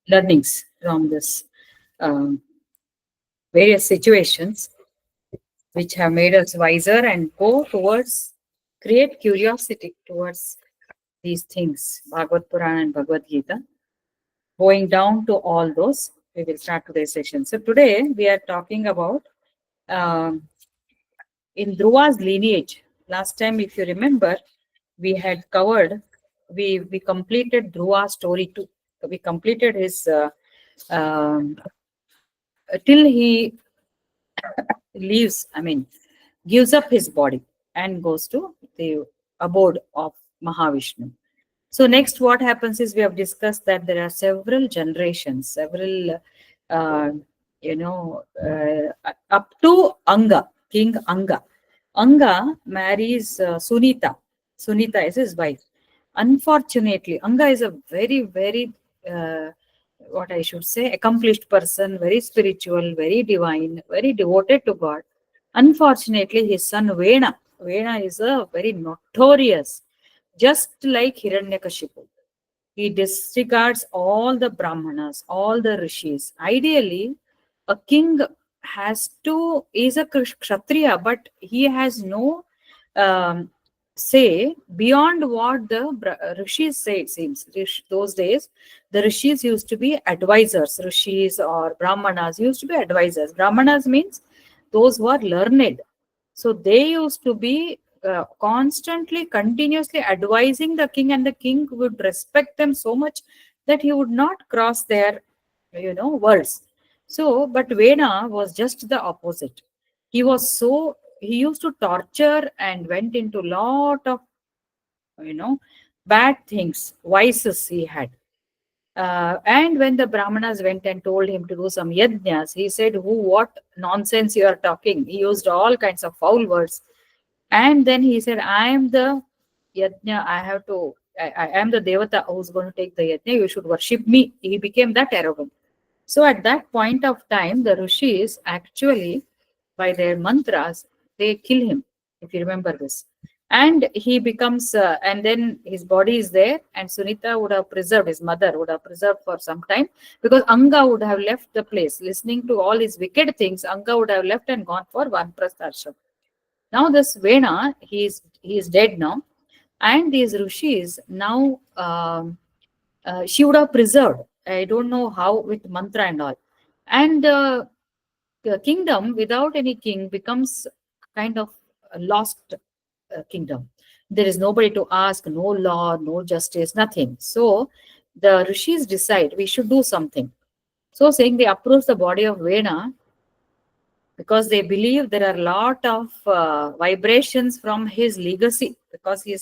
learnings from this um, various situations which have made us wiser and go towards create curiosity towards these things, Bhagavad Puran and Bhagavad Gita. Going down to all those, we will start today's session. So today we are talking about um, in Dhruva's lineage. Last time, if you remember, we had covered, we completed Dhruva's story too. We completed his um, till he leaves. I mean, gives up his body and goes to the abode of Mahavishnu. So next, what happens is we have discussed that there are several generations, several, uh, up to Anga, King Anga. Anga marries Sunita. Sunita is his wife. Unfortunately, Anga is a very, very, what I should say, accomplished person, very spiritual, very divine, very devoted to God. Unfortunately, his son Vena is a very notorious, just like Hiranyakashipu. He disregards all the Brahmanas, all the rishis. Ideally, a king is a Kshatriya, but he has no um, say beyond what the rishis say, it seems. Those days, the rishis used to be advisors. Rishis or Brahmanas used to be advisors. Brahmanas means those who are learned. So they used to be constantly, continuously advising the king, and the king would respect them so much that he would not cross their, words. So, but Vena was just the opposite. He used to torture and went into lot of, you know, bad things, vices he had. And when the Brahmanas went and told him to do some yajnas, he said, what nonsense you are talking. He used all kinds of foul words. And then he said, I am the yajna, I am the devata who's going to take the yajna, you should worship me. He became that arrogant. So at that point of time, the rishis actually, by their mantras, they kill him, if you remember this. And he becomes, and then his body is there, and Sunita would have preserved, his mother would have preserved for some time, because Anga would have left the place. Listening to all his wicked things, Anga would have left and gone for Vanprastha ashram. Now this Vena, he is dead now, and these rishis now she would have preserved. I don't know how with mantra and all, and the kingdom without any king becomes kind of a lost kingdom. There is nobody to ask, no law, no justice, nothing. So the rishis decide we should do something. So saying they approach the body of Vena because they believe there are a lot of vibrations from his legacy, because he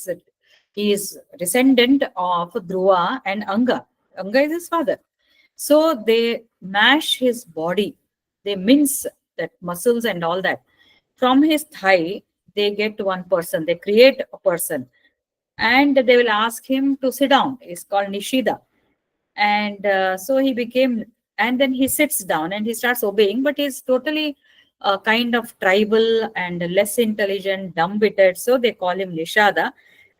is descendant of Dhruva and Anga. Anga is his father. So they mash his body, they mince that muscles and all that. From his thigh, they get one person, they create a person, and they will ask him to sit down. It's called Nishida. And so he became, and then he sits down and he starts obeying, but he's totally kind of tribal and less intelligent, dumb-witted. So they call him Nishada.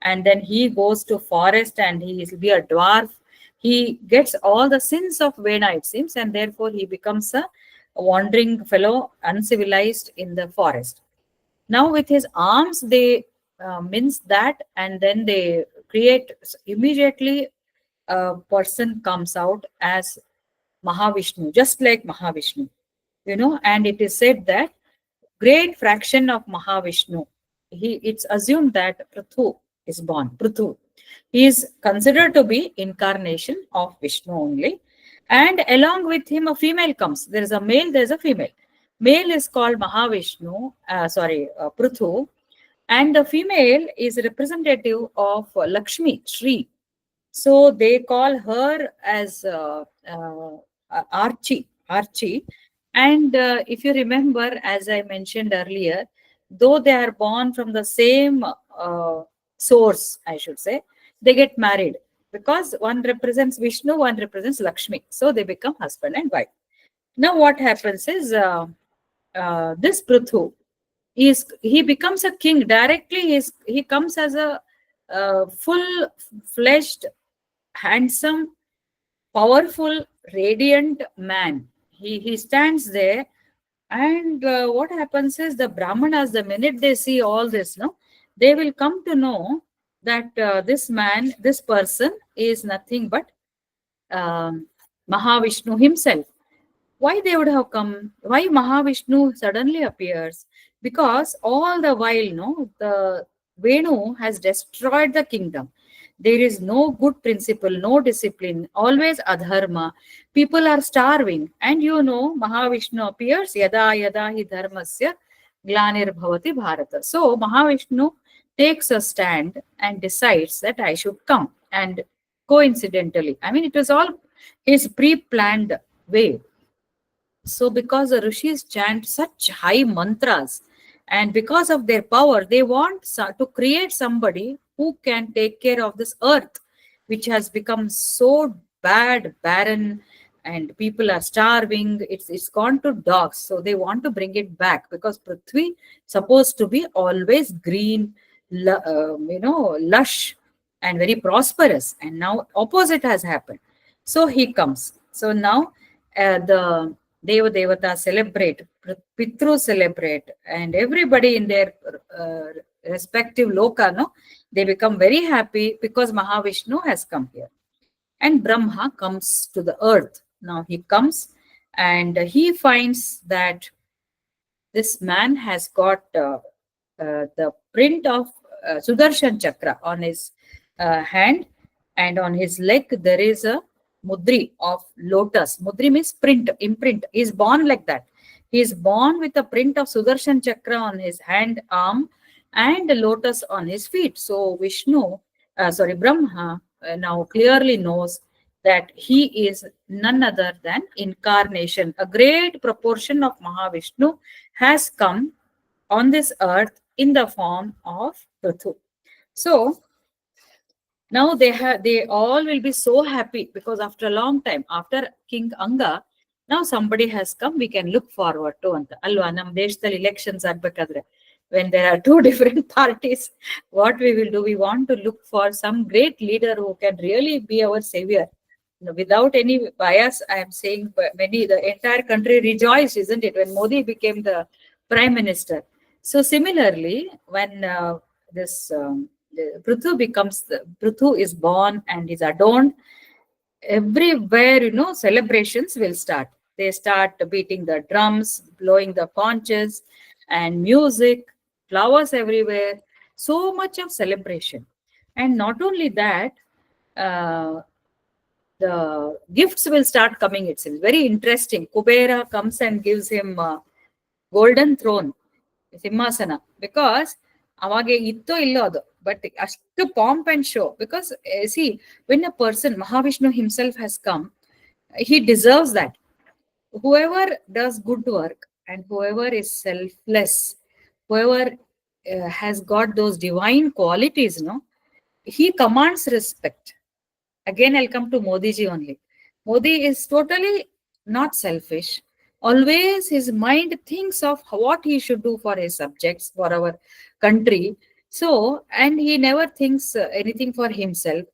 And then he goes to forest and he will be a dwarf. He gets all the sins of Vena, it seems, and therefore he becomes a wandering fellow, uncivilized in the forest. Now with his arms, they mince that, and then they create immediately a person comes out as Mahavishnu, just like Mahavishnu, and it is said that great fraction of Mahavishnu, it's assumed that Prithu is born. Prithu. He is considered to be incarnation of Vishnu only. And along with him, a female comes. There is a male, there is a female. Male is called Mahavishnu, Prithu. And the female is representative of Lakshmi, Shri. So they call her as Archie. And if you remember, as I mentioned earlier, though they are born from the same source, I should say, they get married because one represents Vishnu, one represents Lakshmi. So they become husband and wife. Now what happens is this Prithu, he becomes a king directly. He comes as a full-fleshed, handsome, powerful radiant man. He stands there, and what happens is the Brahmanas, the minute they see all this, no, they will come to know that this man, this person is nothing but Mahavishnu himself. Why they would have come? Why Mahavishnu suddenly appears? Because all the while, no, the Venu has destroyed the kingdom. There is no good principle, no discipline, always adharma. People are starving. And Mahavishnu appears, yada yada hi dharmasya glanir bhavati bharata. So Mahavishnu takes a stand and decides that I should come. And coincidentally, I mean, it was all his pre-planned way. So, because the rishis chant such high mantras, and because of their power, they want to create somebody who can take care of this earth, which has become so bad, barren, and people are starving. It's gone to dogs. So they want to bring it back, because Prithvi supposed to be always green, lush, and very prosperous. And now opposite has happened. So he comes. So now the Devata celebrate, Pitru celebrate, and everybody in their respective loka, no, they become very happy because Mahavishnu has come here. And Brahma comes to the earth. Now he comes and he finds that this man has got the print of Sudarshan Chakra on his hand, and on his leg there is a mudri of lotus. Mudri means print, imprint. He is born like that. He is born with a print of Sudarshan Chakra on his hand, arm, and a lotus on his feet. So Brahma now clearly knows that he is none other than incarnation. A great proportion of Mahavishnu has come on this earth in the form of Prithu. So now they all will be so happy, because after a long time, after King Anga, now somebody has come we can look forward to anta alva. Nam deshadalli elections agbekadre, when there are two different parties, what we will do, we want to look for some great leader who can really be our savior. Without any bias, I am saying the entire country rejoiced, isn't it, when Modi became the prime minister. So similarly, when this Prithu is born and is adorned, everywhere, celebrations will start. They start beating the drums, blowing the conches, and music, flowers everywhere. So much of celebration. And not only that, the gifts will start coming. It's very interesting. Kubera comes and gives him a golden throne, Simhasana, because avage itto illo adu, but ashtu pomp and show. Because see, when a person, Mahavishnu himself has come, he deserves that. Whoever does good work and whoever is selfless, whoever has got those divine qualities, he commands respect. Again, I'll come to Modi ji only. Modi is totally not selfish. Always his mind thinks of what he should do for his subjects, for our country. So, and he never thinks anything for himself,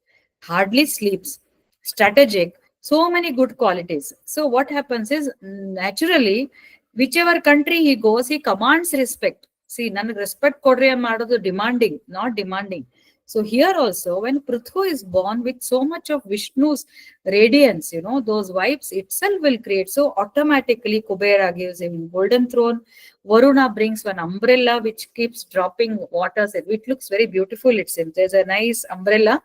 hardly sleeps, strategic, so many good qualities. So, what happens is, naturally, whichever country he goes, he commands respect. See, none respect kodre madodu demanding, not demanding. So here also, when Prithu is born with so much of Vishnu's radiance, those vibes itself will create. So automatically Kubera gives him golden throne. Varuna brings one umbrella which keeps dropping water. It looks very beautiful. There's a nice umbrella,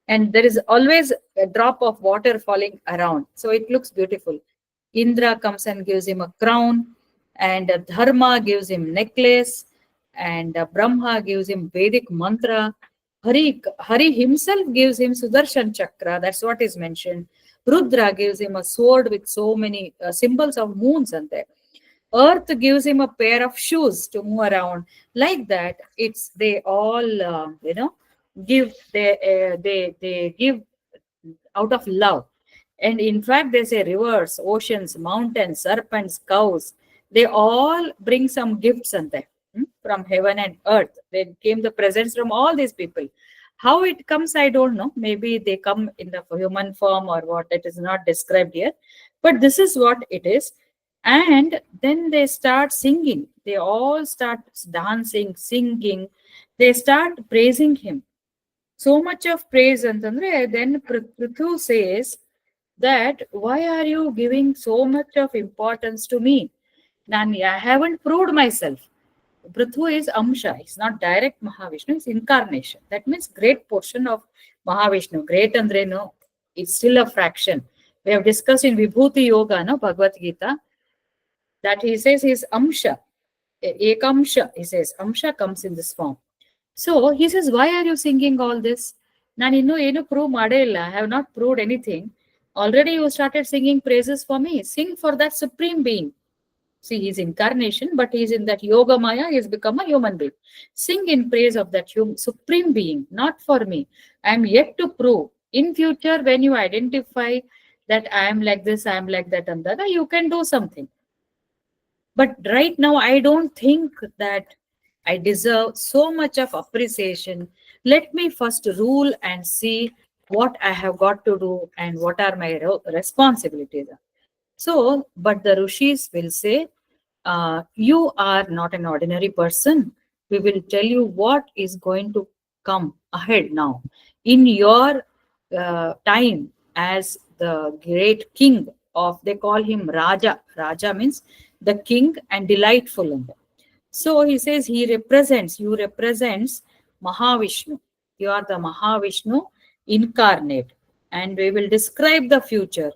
and there is always a drop of water falling around. So it looks beautiful. Indra comes and gives him a crown, and Dharma gives him necklace, and Brahma gives him Vedic mantra. Hari himself gives him Sudarshan Chakra, that's what is mentioned. Rudra gives him a sword with so many symbols of moons and there. Earth gives him a pair of shoes to move around. Like that, they all give they give out of love. And in fact, they say rivers, oceans, mountains, serpents, cows, they all bring some gifts and there from heaven and earth. Then came the presents from all these people. How it comes, I don't know. Maybe they come in the human form or what. It is not described here. But this is what it is. And then they start singing. They all start dancing, singing. They start praising him. So much of praise. And then Prithu says that, why are you giving so much of importance to me? Nani, I haven't proved myself. Prithu is Amsha. It's not direct Mahavishnu. It's incarnation. That means great portion of Mahavishnu. Great andre no, it's still a fraction. We have discussed in Vibhuti Yoga, no, Bhagavad Gita, that he says is Amsha. Ekamsha, he says. Amsha comes in this form. So he says, why are you singing all this? Nanu ಏನು prove ಮಾಡೇ ಇಲ್ಲ. I have not proved anything. Already you started singing praises for me. Sing for that supreme being. See, he's incarnation, but he's in that yoga maya, he's become a human being. Sing in praise of that supreme being, not for me. I am yet to prove. In future, when you identify that I am like this, I am like that, and that, you can do something. But right now, I don't think that I deserve so much of appreciation. Let me first rule and see what I have got to do and what are my responsibilities. So, but the Rishis will say, you are not an ordinary person. We will tell you what is going to come ahead now. In your time as the great king of, they call him Raja. Raja means the king and delightful. So he says you represents Mahavishnu. You are the Mahavishnu incarnate. And we will describe the future.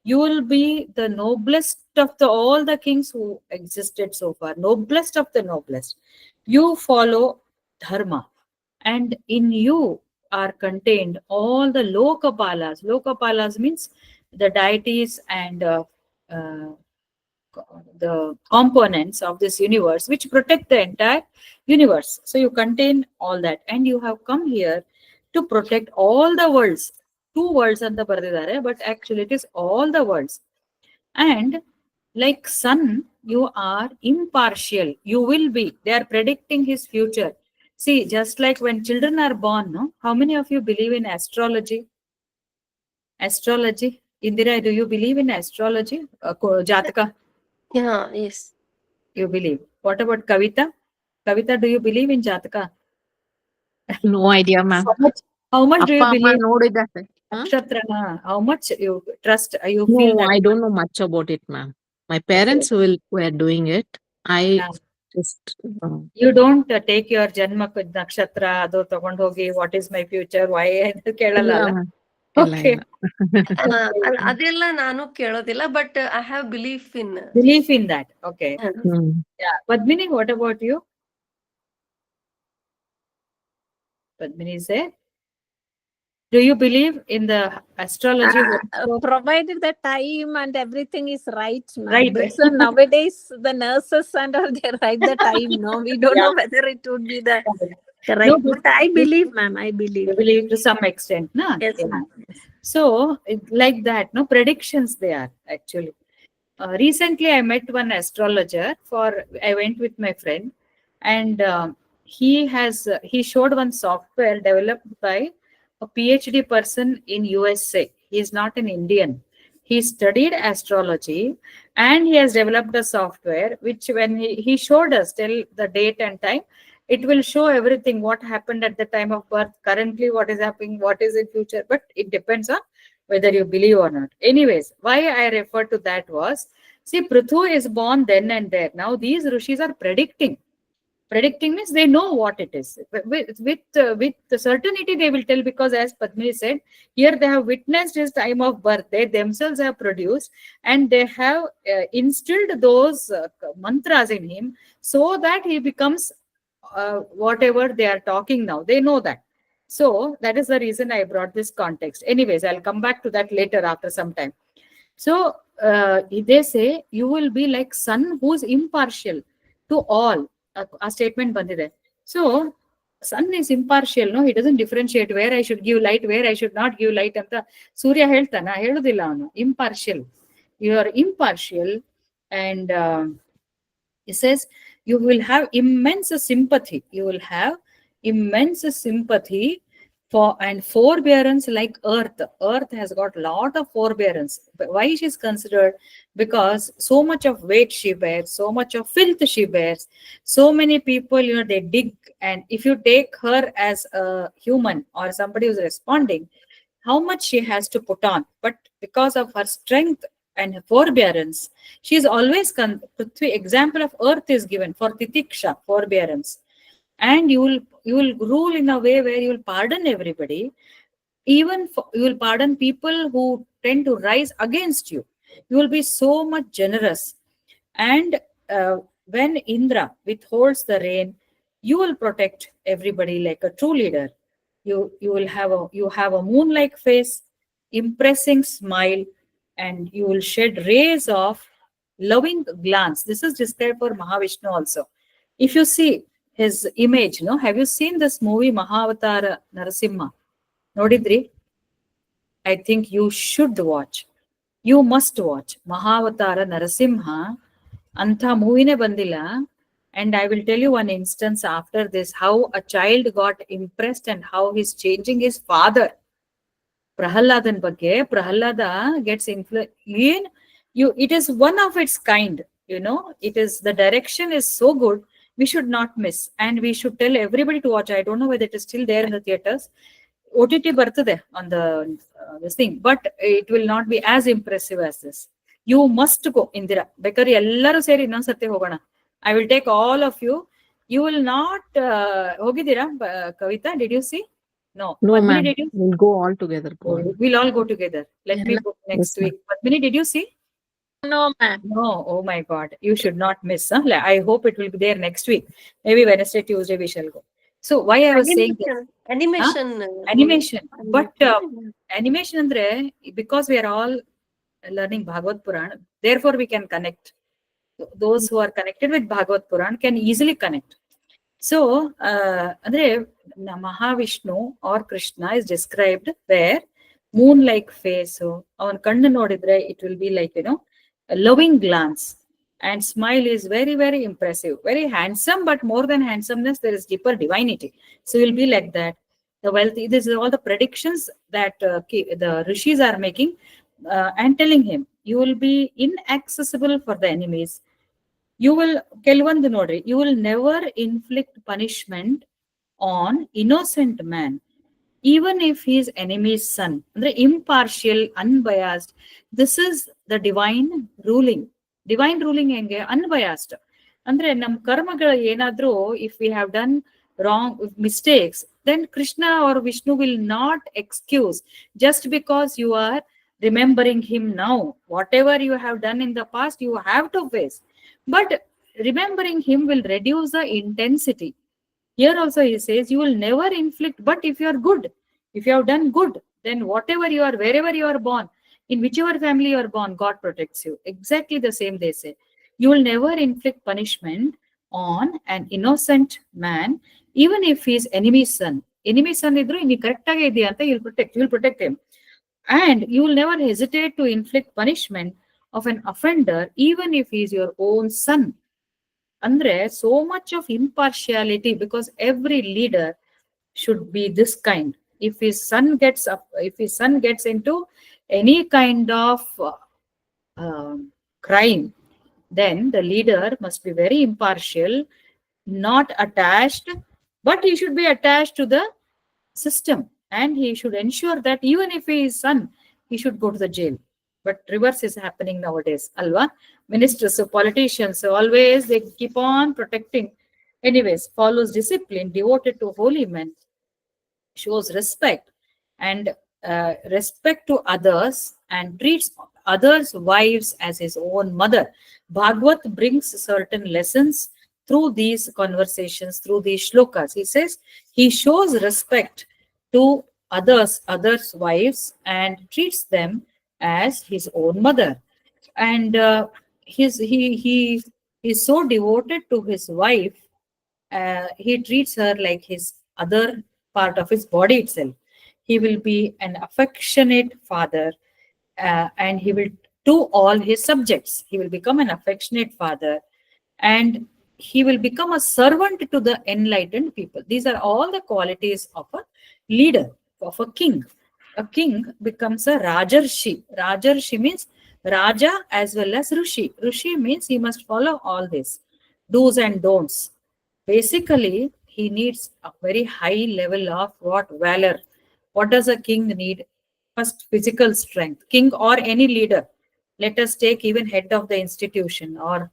You will be the noblest of all the kings who existed so far. Noblest of the noblest. You follow dharma. And in you are contained all the Lokapalas. Lokapalas means the deities and the components of this universe which protect the entire universe. So you contain all that, and you have come here to protect all the worlds. Two worlds and the Bardidare, but actually it is all the worlds. And like sun, you are impartial. You will be. They are predicting his future. See, just like when children are born, no? How many of you believe in astrology? Astrology. Indira, do you believe in astrology? Jataka? Yeah, yes. You believe. What about Kavita? Kavita, do you believe in Jataka? No idea, ma'am. How much do you Appa amma believe? ನೋಡಿದ್ದಾರೆ. Nakshatra, how much you trust? You No, feel that? I don't know much about it, ma'am. My parents were doing it. I Yeah. just You don't take your Janma Nakshatra, ado ತಗೊಂಡು ಹೋಗಿ, what is my future, why ಅಂತ ಕೇಳಲ್ಲ ಇಲ್ಲ ಅಲ್ಲ? ma'am. Okay. ಅದೆಲ್ಲ ನಾನು ಕೇಳೋದಿಲ್ಲ, but I have belief in Belief in that. Okay. Hmm. Yeah. Padmini, what about you? Padmini say, do you believe in the astrology? Provided the time and everything is right, ma'am. Right. So nowadays the nurses and all, they write the time. No, we don't know whether it would be the correct. No, but I believe, ma'am. I believe. You believe to some extent, na? Yes, Yeah. ma'am. So, like that, no predictions they are actually. Recently, I met one astrologer. I went with my friend, and he showed one software developed by a PhD person in USA. He is not an Indian. He studied astrology, and he has developed a software which, when he showed us till the date and time, it will show everything what happened at the time of birth, currently what is happening, what is in future. But it depends on whether you believe or not. Anyways, why I refer to that was, see, Prithu is born then and there. Now these rishis are predicting. Predicting means they know what it is. With certainty they will tell, because as Padmini said, here they have witnessed his time of birth. They themselves have produced, and they have instilled those mantras in him, so that he becomes whatever they are talking now. They know that. So that is the reason I brought this context. Anyways, I'll come back to that later after some time. So they say you will be like sun who's impartial to all. A statement bandide. So sun is impartial, no? He doesn't differentiate where I should give light, where I should not give light anta Surya ಹೇಳ್ತಾನ? ಹೇಳುದಿಲ್ಲ ಅವನು. Impartial. You are impartial, and he says you will have immense sympathy. You will have immense sympathy And forbearance like earth. Earth has got a lot of forbearance. But why she's considered? Because so much of weight she bears, so much of filth she bears, so many people, they dig. And if you take her as a human or somebody who's responding, how much she has to put on. But because of her strength and her forbearance, she is always Prithvi example of earth is given for titiksha, forbearance. And you will rule in a way where you will pardon everybody. Even you will pardon people who tend to rise against you. You will be so much generous. And when Indra withholds the rain, you will protect everybody like a true leader. You have a moon-like face, impressing smile, and you will shed rays of loving glance. This is described for Mahavishnu also. If you see his image, have you seen this movie Mahavatara Narasimha? Nodidri? I think you should watch. You must watch Mahavatara Narasimha. Anta movie ne bandila. And I will tell you one instance after this, how a child got impressed and how he's changing his father. Prahalladan ಬಗ್ಗೆ Prahalada gets influenced. It is one of its kind. It is, the direction is so good. We should not miss, and we should tell everybody to watch. I don't know whether it is still there in the theaters. OTT ಬರ್ತದೆ on the this thing, but it will not be as impressive as this. You must go, Indira. ಬೇಕಾದ್ರೆ ಎಲ್ಲರೂ ಸೇರಿ ಇನ್ನೊಂದ್ಸತಿ ಹೋಗೋಣ. I will take all of you. You will not ಹೋಗಿದ್ದೀರಾ Kavita? Did you see? No. No, Padmini, ma'am. did you? We'll go all together. We'll all go together. Let me book next Yes, ma'am. week. Padmini, did you see? No, ma'am. No. Oh my God. You should not miss. Huh? I hope it will be there next week. Maybe Wednesday, Tuesday we shall go. So why I was saying this? Animation. Animation. But animation andre, because we are all learning Bhagavad Puran, therefore we can connect. Those who are connected with Bhagavad Puran can easily connect. So, andre Mahavishnu or Krishna is described where moon-like face. So, avan kannu nodidre, it will be like, a loving glance. And smile is very, very impressive. Very handsome, but more than handsomeness, there is deeper divinity. So, you'll be like that. The wealthy, this is all the predictions that the rishis are making and telling him. You will be inaccessible for the enemies. You will, ಕೆಲವೊಂದು ನೋಡ್ರಿ, you will never inflict punishment on innocent man, even if he is enemy's son. Andre impartial, unbiased. This is the divine ruling. Divine ruling henge unbiased. Andre nam karmagal yenadru, if we have done wrong mistakes, then Krishna or Vishnu will not excuse just because you are remembering him now. Whatever you have done in the past, you have to face. But remembering him will reduce the intensity. Here also he says, you will never inflict, but if you are good, if you have done good, then whatever you are, wherever you are born, in whichever family you are born, God protects you. Exactly the same they say. You will never inflict punishment on an innocent man, even if he is enemy's son. Enemy's son idru, inni correct age idea anta, you will protect him. And you will never hesitate to inflict punishment of an offender, even if he is your own son. Andre, so much of impartiality, because every leader should be this kind. If his son gets into any kind of crime, then the leader must be very impartial, not attached, but he should be attached to the system, and he should ensure that even if he is son, he should go to the jail. But reverse is happening nowadays, alva. Ministers, politicians, always they keep on protecting. Anyways, follows discipline, devoted to holy men, shows respect and respect to others, and treats others' wives as his own mother. Bhagavad brings certain lessons through these conversations, through these shlokas. He says he shows respect to others' wives and treats them as his own mother. And he is so devoted to his wife. He treats her like his other part of his body itself. He will be an affectionate father, and he will to all his subjects. He will become an affectionate father, and he will become a servant to the enlightened people. These are all the qualities of a leader. of a king. A king becomes a Rajarshi. Rajarshi means Raja as well as Rishi. Rishi means he must follow all this, do's and don'ts. Basically, he needs a very high level of what? Valor. What does a king need? First, physical strength. King or any leader. Let us take even head of the institution or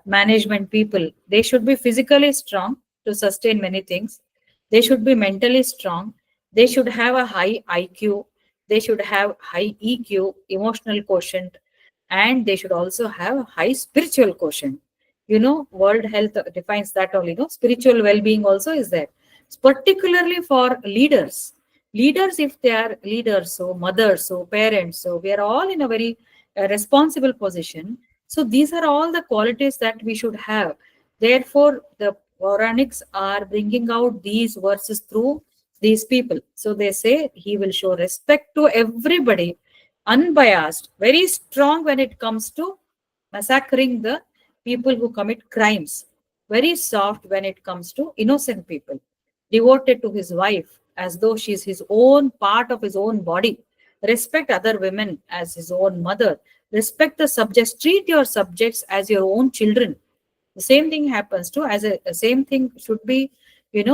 management people. They should be physically strong to sustain many things. They should be mentally strong. They should have a high IQ. They should have high EQ, emotional quotient, and they should also have a high spiritual quotient. You know, World Health defines that only. No, spiritual well-being also is there, particularly for leaders. Leaders, if they are leaders, so mothers, so parents, so we are all in a very responsible position. So these are all the qualities that we should have. Therefore, the Puranics are bringing out these verses through these people. So they say he will show respect to everybody, unbiased, very strong when it comes to massacring the people who commit crimes, very soft when it comes to innocent people, devoted to his wife as though she is his own part of his own body, respect other women as his own mother, respect the subjects, treat your subjects as your own children. The same thing happens to as a same thing should be,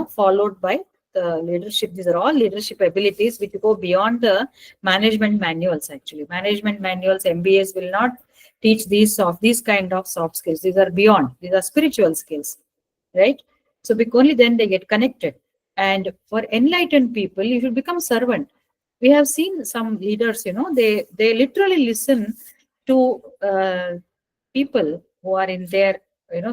followed by the leadership. These are all leadership abilities which go beyond the management manuals. Actually, management manuals, MBAs will not teach these kind of soft skills. These are beyond. These are spiritual skills, right? So only then they get connected. And for enlightened people, you should become servant. We have seen some leaders, they literally listen to people who are in their,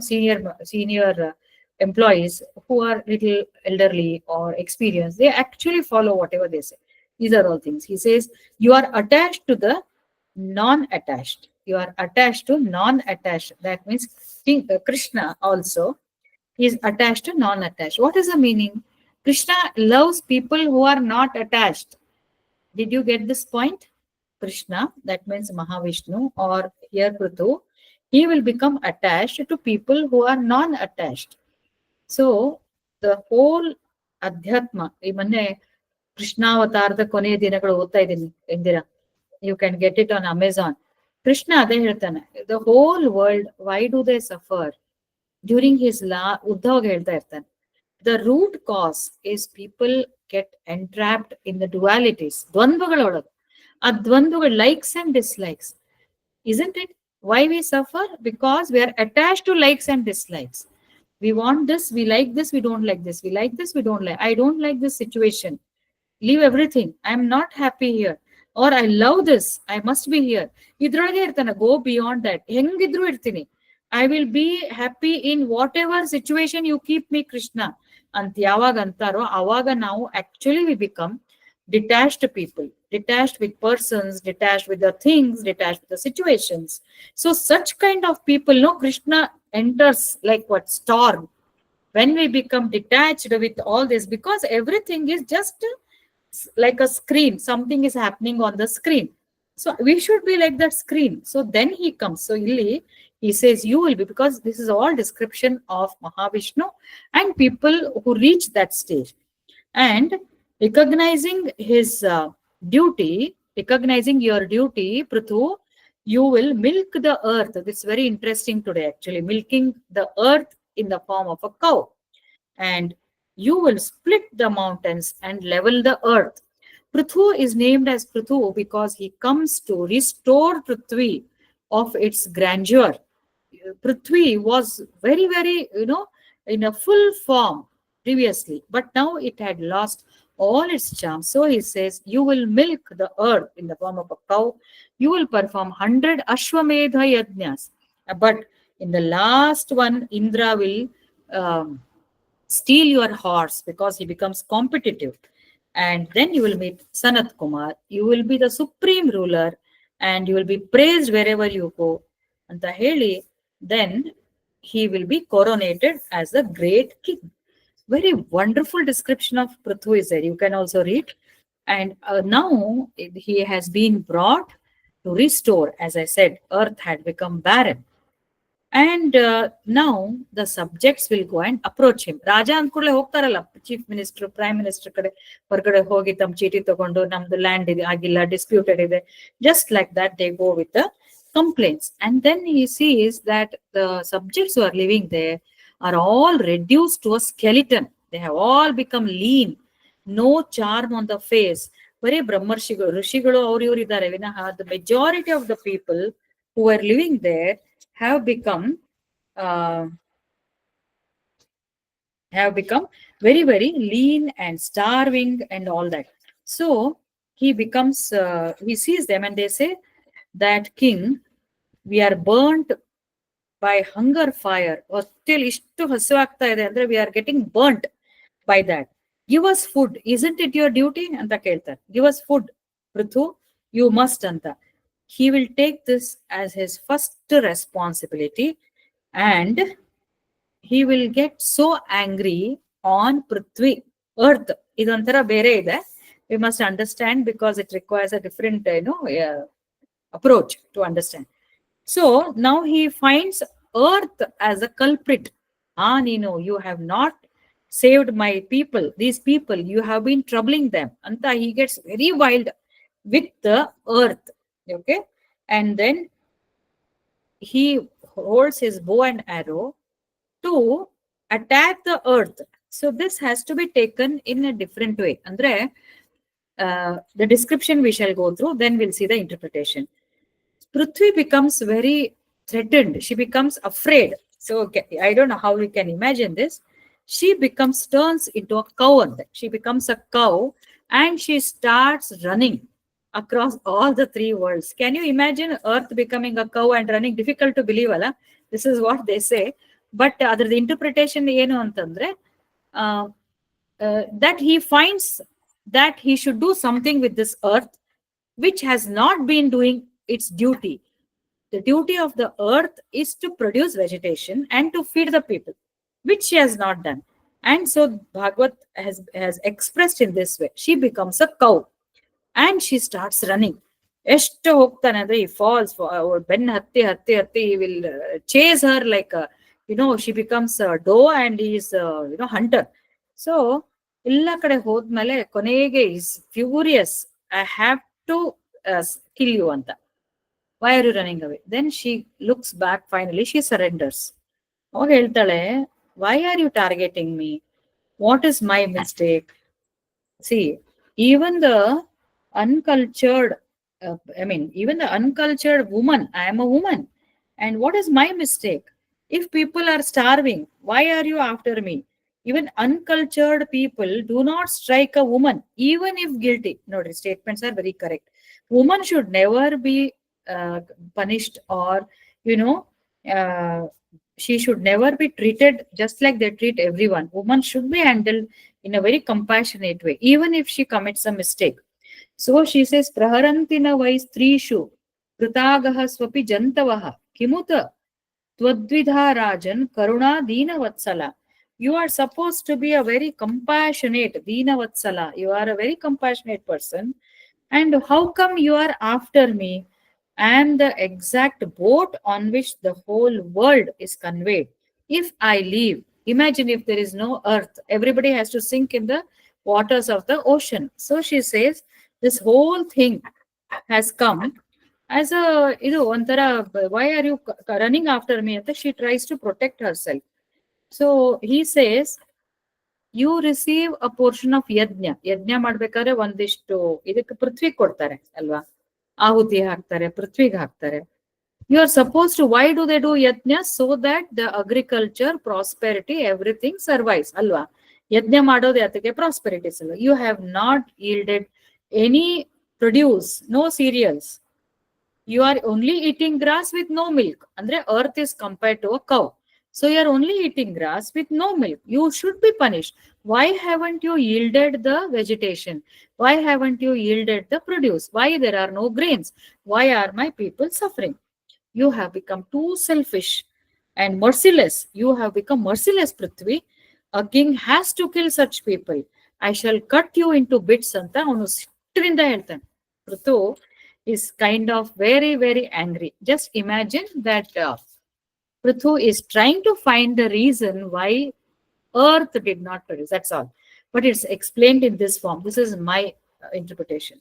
senior employees who are little elderly or experienced. They actually follow whatever they say. These are all things. He says, you are attached to the non-attached. You are attached to non-attached. That means Krishna also is attached to non-attached. What is the meaning? Krishna loves people who are not attached. Did you get this point? Krishna, that means Mahavishnu or here Prithu, he will become attached to people who are non-attached. So the whole Adhyatma, even Krishnavataರದ ಕೊನೆಯ ದಿನಗಳು ಓದ್ತಾ ಇದ್ದೀನಿ Indira. You can get it on Amazon. Krishna ಅದೇ ಹೇಳ್ತಾನೆ, the whole world, why do they suffer? During his ಉದ್ಧವಾಗ ಹೇಳ್ತಾ ಇರ್ತಾನೆ, the root cause is people get entrapped in the dualities, ದ್ವಂದ್ವಗಳೊಳಗೆ. ಆ ದ್ವಂದ್ವಗಳು, likes and dislikes. Isn't it? Why we suffer? Because we are attached to likes and dislikes. We want this, we like this, we don't like this. We like this, we don't like. I don't like this situation. Leave everything. I am not happy here. Or I love this. I must be here. ಇದ್ರೊಳಗೆ ಇರ್ತಾನೆ. Go beyond that. ಹೆಂಗಿದ್ರು ಇರ್ತೀನಿ. I will be happy in whatever situation you keep me, Krishna. ಅಂತ ಯಾವಾಗ ಅಂತಾರೋ ಅವಾಗ ನಾವು actually we become detached people, detached with persons, detached with the things, detached with the situations. So such kind of people, no, Krishna enters like what? Storm. When we become detached with all this, because everything is just like a screen, something is happening on the screen. So we should be like that screen. So then he comes. So he says you will be, because this is all description of Mahavishnu and people who reach that stage. And recognizing his duty, recognizing your duty, Prithu, you will milk the earth. This is very interesting today, actually, milking the earth in the form of a cow. And you will split the mountains and level the earth. Prithu is named as Prithu because he comes to restore Prithvi of its grandeur. Prithvi was very, very, in a full form previously, but now it had lost all its charm. So he says, you will milk the earth in the form of a cow. You will perform 100 Ashwamedha Yajnas. But in the last one, Indra will steal your horse because he becomes competitive. And then you will meet Sanat Kumar. You will be the supreme ruler and you will be praised wherever you go. And then he will be coronated as the great king. Very wonderful description of Prithu is there. You can also read. And now he has been brought to restore. As I said, earth had become barren. And now the subjects will go and approach him. Raja ಅಂದ್ಕೂಡ್ಲೆ ಹೋಗ್ತಾರಲ್ಲ, chief minister, prime minister ಕಡೆ ಹೊರಗಡೆ ಹೋಗಿ ತಮ್ಮ ಚೀಟಿ ತಗೊಂಡು ನಮ್ದು land ಇದೆ ಆಗಿಲ್ಲ, ಡಿಸ್ಪ್ಯೂಟೆಡ್ ಇದೆ, just like that they go with the complaints. And then he sees that the subjects who are living there are all reduced to a skeleton. They have all become lean, no charm on the face. ಬರೀ ಬ್ರಹ್ಮರ್ಷಿಗಳು, ಋಷಿಗಳು ಅವ್ರು ಇವ್ರು ಇದ್ದಾರೆ ವಿನಃ the majority of the people who are living there have become very, very lean and starving and all that. So he becomes, he sees them and they say that, king, we are burnt by hunger fire. Till ishtu hasu aagta ide andre we are getting burnt by that. Give us food. Isn't it your duty? Anta keltar. Give us food, Prithu. You must anta. He will take this as his first responsibility, and he will get so angry on Prithvi, earth. Idonthara bere ide. We must understand because it requires a different approach to understand. So now he finds earth as a culprit. Nino, you have not saved my people. These people, you have been troubling them. Anta he gets very wild with the earth. Okay. And then he holds his bow and arrow to attack the earth. So this has to be taken in a different way. Andre, the description we shall go through, then we'll see the interpretation. Prithvi becomes very threatened. She becomes afraid. So okay, I don't know how we can imagine this. She turns into a cow. She becomes a cow and she starts running across all the three worlds. Can you imagine earth becoming a cow and running? Difficult to believe, Allah. This is what they say. But the interpretation ಏನು ಅಂತಂದ್ರೆ that he finds that he should do something with this earth which has not been doing its duty. The duty of the earth is to produce vegetation and to feed the people, which she has not done. And so Bhagavad has expressed in this way. She becomes a cow and she starts running. ಎಷ್ಟು ಹೋಗ್ತಾನೆ ಅಂದ್ರೆ he falls for ಬೆನ್ನ ಹತ್ತಿ he will chase her like she becomes a doe and he is hunter. So ಎಲ್ಲ ಕಡೆ ಹೋದ್ಮೇಲೆ ಕೊನೆಗೆ is furious. I have to kill you anta. Why are you running away? Then she looks back. Finally she surrenders. ಅವಾಗ ಹೇಳ್ತಾಳೆ, why are you targeting me? What is my mistake? See, even the uncultured woman, I am a woman, and what is my mistake? If people are starving, why are you after me? Even uncultured people do not strike a woman even if guilty. Notice, statements are very correct. Woman should never be punished, or she should never be treated just like they treat everyone. Woman should be handled in a very compassionate way, even if she commits a mistake. So she says, praharantina vai strishu krutagaha swapi jantavaha kimuta twadvidha rajan karuna dina vatsala. You are supposed to be a very compassionate dina vatsala. You are a very compassionate person, and how come you are after me? I am the exact boat on which the whole world is conveyed. If I leave, imagine if there is no earth, everybody has to sink in the waters of the ocean. So she says, this whole thing has come as a, why are you running after me? She tries to protect herself. So he says, you receive a portion of yajna ಮಾಡ್ಬೇಕಾದ್ರೆ ಒಂದಿಷ್ಟು ಇದಕ್ಕೆ ಪೃಥ್ವಿ ಕೊಡ್ತಾರೆ ಅಲ್ವಾ, ಆಹುತಿ ಹಾಕ್ತಾರೆ, ಪೃಥ್ವಿಗೆ ಹಾಕ್ತಾರೆ. You are supposed to, why do they do yajna? So that the agriculture, prosperity, everything survives ಅಲ್ವಾ. ಯಜ್ಞ ಮಾಡೋದು ಯಾತಕ್ಕೆ? ಪ್ರಾಸ್ಪೆರಿಟಿ ಅಲ್ವಾ. You have not yielded any produce, no cereals. You are only eating grass with no milk. Andre earth is compared to a cow. So you are only eating grass with no milk. You should be punished. Why haven't you yielded the vegetation? Why haven't you yielded the produce? Why there are no grains? Why are my people suffering? You have become too selfish and merciless. You have become merciless, Prithvi. A king has to kill such people. I shall cut you into bits anta avanu sitrinda ಹೇಳ್ತಾನೆ. Prithu is kind of very, very angry. Just imagine that Prithu is trying to find the reason why Earth did not produce. That's all. But it's explained in this form. This is my interpretation.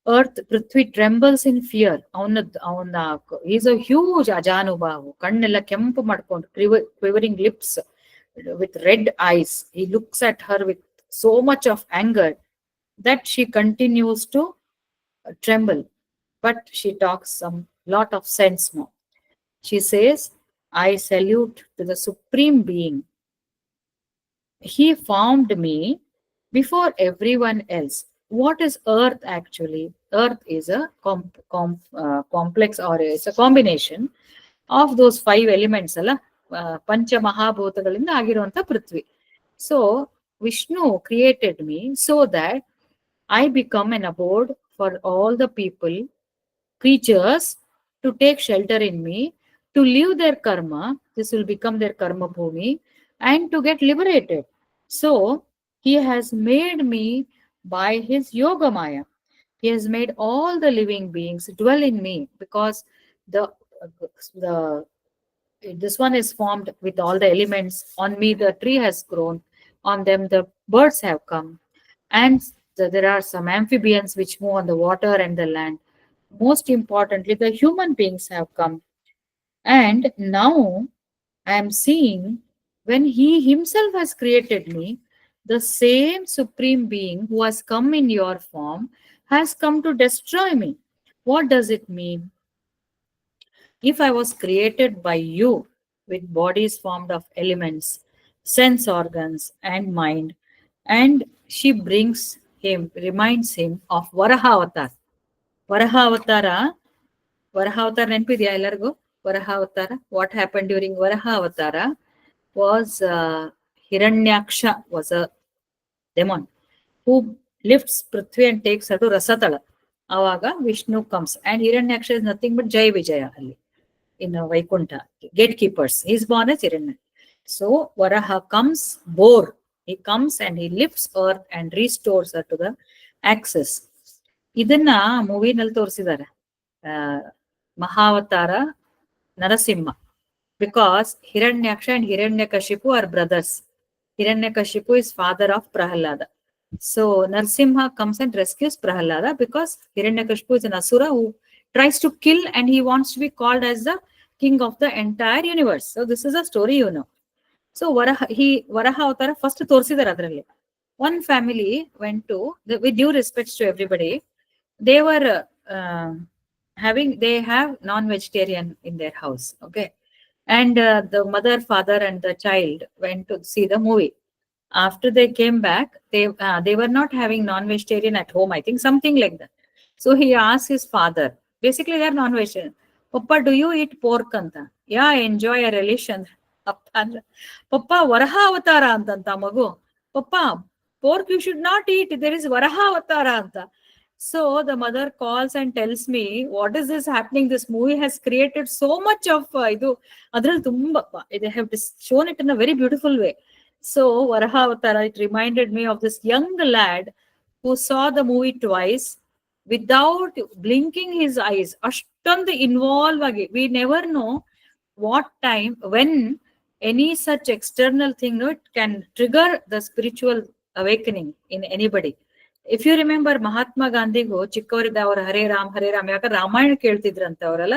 Earth, Prithvi trembles in fear. He's a huge Ajanubahu. ಕಣ್ಣೆಲ್ಲ ಕೆಂಪು ಮಾಡ್ಕೊಂಡು quivering lips with red eyes. He looks at her with so much of anger that she continues to tremble. But she talks some lot of sense now. She says, I salute to the Supreme Being. He formed me before everyone else. What is Earth actually? Earth is a complex, or it's a combination of those 5 elements, Pancha Mahabhutagalinda agiruvanta Prithvi. So Vishnu created me so that I become an abode for all the people, creatures, to take shelter in me, to leave their karma. This will become their karma bhumi, and to get liberated. So he has made me by his yoga maya. He has made all the living beings dwell in me, because the this one is formed with all the elements. On me the tree has grown, on them the birds have come, and there are some amphibians which move on the water and the land. Most importantly, the human beings have come. And now I am seeing, when he himself has created me, the same Supreme Being who has come in your form has come to destroy me. What does it mean? If I was created by you with bodies formed of elements, sense organs, and mind, and she brings him, reminds him of Varaha Avatar. Varaha Avatara, Varaha Avatar ನೆನಪಿದೆಯಾ ಎಲ್ಲರಿಗೂ? Varaha Avatara, what happened during Varaha Avatara was Hiranyaksha was a demon who lifts Prithvi and takes her to Rasatala. Avaga Vishnu comes, and Hiranyaksha is nothing but Jai Vijaya ali in Vaikuntha, gatekeepers. He is born as Hiranya. So Varaha comes, he comes and he lifts earth and restores her to the axis. ಇದನ್ನ ಮೂವಿನಲ್ಲಿ ತೋರಿಸಿದ್ದಾರೆ, ಮಹಾವತಾರ Narasimha. Because Hiranyaksha and Hiranyakashipu are brothers. Hiranyakashipu is father of Prahalada. So Narsimha comes and rescues Prahalada, because Hiranyakashipu is an asura who tries to kill, and he wants to be called as the king of the entire universe. So this is a story, you know. So Varaha Avatara first ತೋರಿಸಿದ್ದಾರೆ ಅದರಲ್ಲಿ. One family went to, with due respects to everybody, they were they have non-vegetarian in their house, okay, and the mother, father, and the child went to see the movie. After they came back, they were not having non-vegetarian at home, I think, something like that. So he asked his father, basically they are non-vegetarian, Papa, do you eat pork anta? Yeah, I enjoy a relish. Papa, Varaha Avatara antanta magu. Papa, pork you should not eat, there is Varaha Avatara anta. So the mother calls and tells me, what is this happening? This movie has created so much of they have shown it in a very beautiful way. So Varaha Avatara, it reminded me of this young lad who saw the movie twice without blinking his eyes. Ashtondu involve agi. We never know what time, when any such external thing, it can trigger the spiritual awakening in anybody. If you remember, Mahatma Gandhiಗೂ ಚಿಕ್ಕವರಿದ್ದ ಅವರ ಹರೇ ರಾಮ್ ಯಾಕಂದ್ರೆ ರಾಮಾಯಣ ಕೇಳ್ತಿದ್ರಂತ ಅವರೆಲ್ಲ.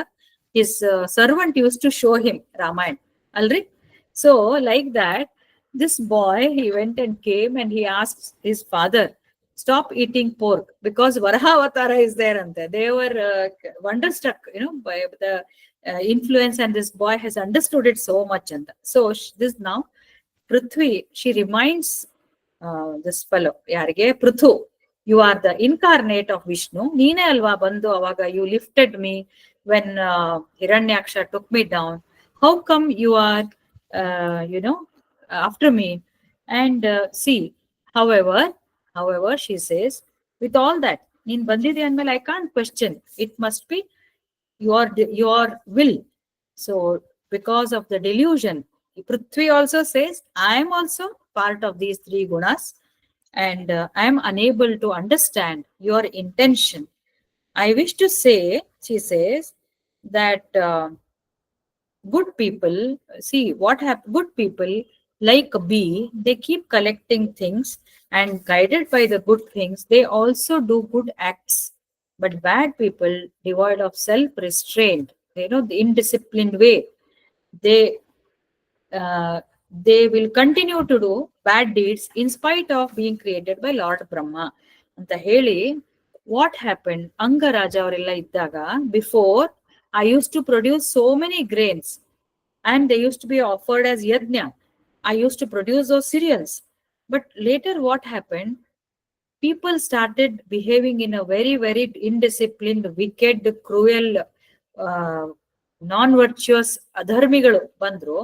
His servant used to show him Ramayana, alri. So like that, this boy, he went and came and he asked his father, stop eating pork, because Varaha Avatara is there. And they were wonderstruck, by the influence, and this boy has understood it so much. And so this now Prithvi, she reminds this fellow, yarige Prithu, you are the incarnate of Vishnu. Neene alva bandu avaga you lifted me when Hiranyaksha took me down. How come you are after me? And see, however, she says, with all that, neen bandide andmele I can't question. It must be your will. So because of the delusion, Prithvi also says, I am also part of these 3 gunas, and I am unable to understand your intention. I wish to say, she says, that Good people, see what happens, good people like a bee, they keep collecting things, and guided by the good things, they also do good acts. But bad people, devoid of self-restraint, the indisciplined way, they they will continue to do bad deeds in spite of being created by Lord Brahma ಅಂತ ಹೇಳಿ. What happened, Angaraja ಅವರೆಲ್ಲ ಇದ್ದಾಗ, before I used to produce so many grains and they used to be offered as yajna. I used to produce those cereals. But later what happened, people started behaving in a very, very indisciplined, wicked, cruel, non-virtuous adharmigalu bandru.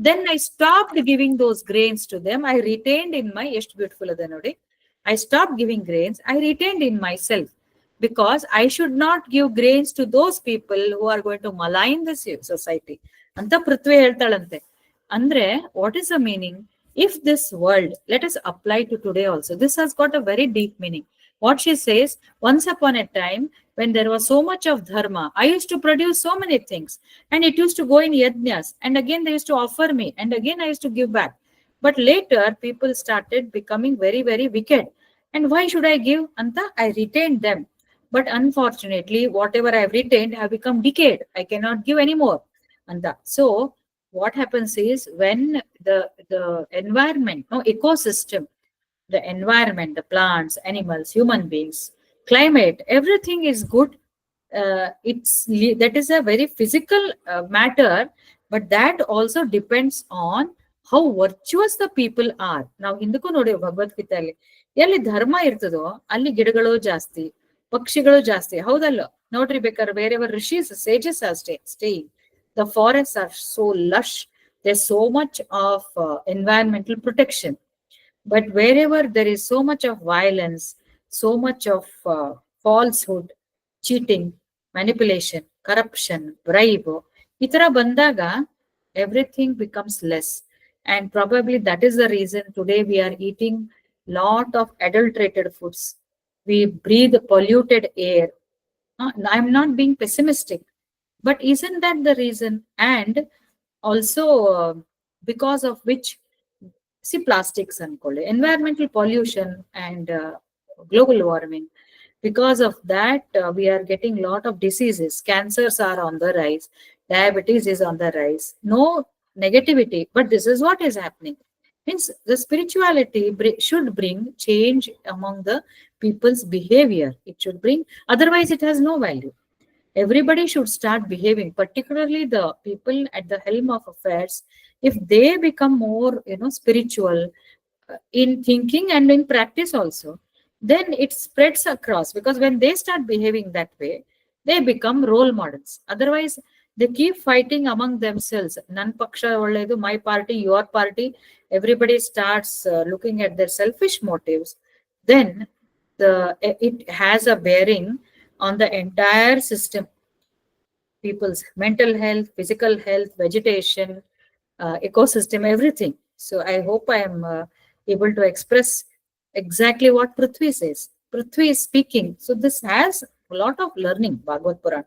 Then I stopped giving those grains to them. I retained in my, ಎಷ್ಟು beautiful ada nodi, I stopped giving grains. I retained in myself, because I should not give grains to those people who are going to malign this society. ಅಂತ ಪೃಥ್ವಿ ಹೇಳ್ತಾಳಂತೆ. ಅಂದ್ರೆ what is the meaning? If this world, let us apply to today also. This has got a very deep meaning. What she says, once upon a time, when there was so much of dharma, I used to produce so many things, and it used to go in yajnas, and again they used to offer me, and again I used to give back. But later people started becoming very, very wicked. And why should I give? Anta, I retained them. But unfortunately, whatever I have retained have become decayed. I cannot give anymore. Anta. So what happens is, when the environment, no, ecosystem, the environment, the plants, animals, human beings, climate, everything is good. That is a very physical matter, but that also depends on how virtuous the people are. ನಾವು ಹಿಂದಕ್ಕೂ ನೋಡಿ ಭಗವದ್ಗೀತೆಯಲ್ಲಿ, ಎಲ್ಲಿ ಧರ್ಮ ಇರ್ತದೋ ಅಲ್ಲಿ ಗಿಡಗಳು ಜಾಸ್ತಿ, ಪಕ್ಷಿಗಳು ಜಾಸ್ತಿ, ಹೌದಲ್ಲ? ನೋಡ್ರಿ, ಬೇಕಾದ್ರೆ ಬೇರೆಯವರು rishis, sages are staying. The forests are so lush. There's so much of environmental protection. But wherever there is so much of violence, so much of falsehood, cheating, manipulation, corruption, bribe, itara bandaga, everything becomes less. And probably that is the reason today we are eating lot of adulterated foods. We breathe polluted air. I'm not being pessimistic, but isn't that the reason? And also, because of which, see, plastics and environmental pollution and global warming, because of that we are getting a lot of diseases. Cancers are on the rise, diabetes is on the rise. No negativity, but this is what is happening. Means the spirituality should bring change among the people's behavior. It should bring, otherwise it has no value. Everybody should start behaving, particularly the people at the helm of affairs. If they become more, spiritual in thinking and in practice also, then it spreads across, because when they start behaving that way, they become role models. Otherwise, they keep fighting among themselves. Nan paksha olledu, my party, your party. Everybody starts looking at their selfish motives. Then it has a bearing on the entire system, people's mental health, physical health, vegetation, ecosystem, everything. So I hope I am able to express exactly what Prithvi says. Prithvi is speaking. So this has a lot of learning, Bhagavad Puran.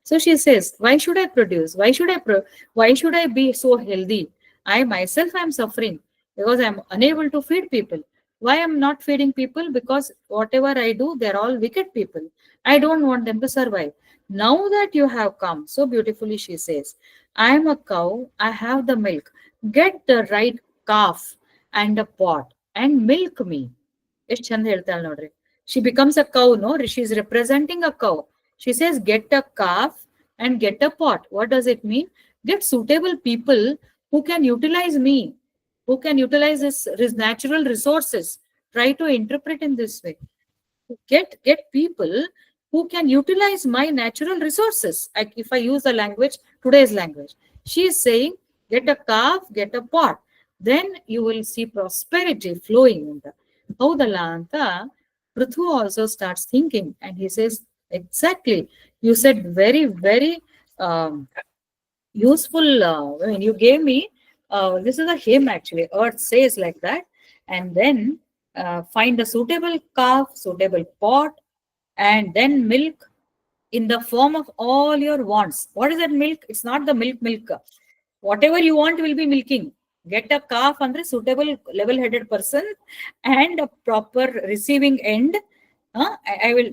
So she says, why should I produce? Why should I be so healthy? I myself am suffering because I am unable to feed people. Why I'm not feeding people? Because whatever I do, they're all wicked people. I don't want them to survive. Now that you have come, so beautifully she says, I am a cow, I have the milk. Get the right calf and a pot and milk me. ಎಷ್ಟು ಚಂದ ಹೇಳ್ತಾಳೆ ನೋಡ್ರಿ. She becomes a cow, no? She is representing a cow. She says, get a calf and get a pot. What does it mean? Get suitable people who can utilize me, who can utilize his natural resources. Try to interpret in this way. Get people who can utilize my natural resources. If I use the language, today's language, she is saying, get a calf, get a pot. Then you will see prosperity flowing in the Haudala anta. Prithu also starts thinking, and he says, exactly, you said very, very useful. When you gave me, this is a hymn actually, earth says like that. And then find a suitable calf, suitable pot, and then milk in the form of all your wants. What is that milk? It's not the milk. Whatever you want will be milking. Get a calf under suitable level-headed person and a proper receiving end. I will.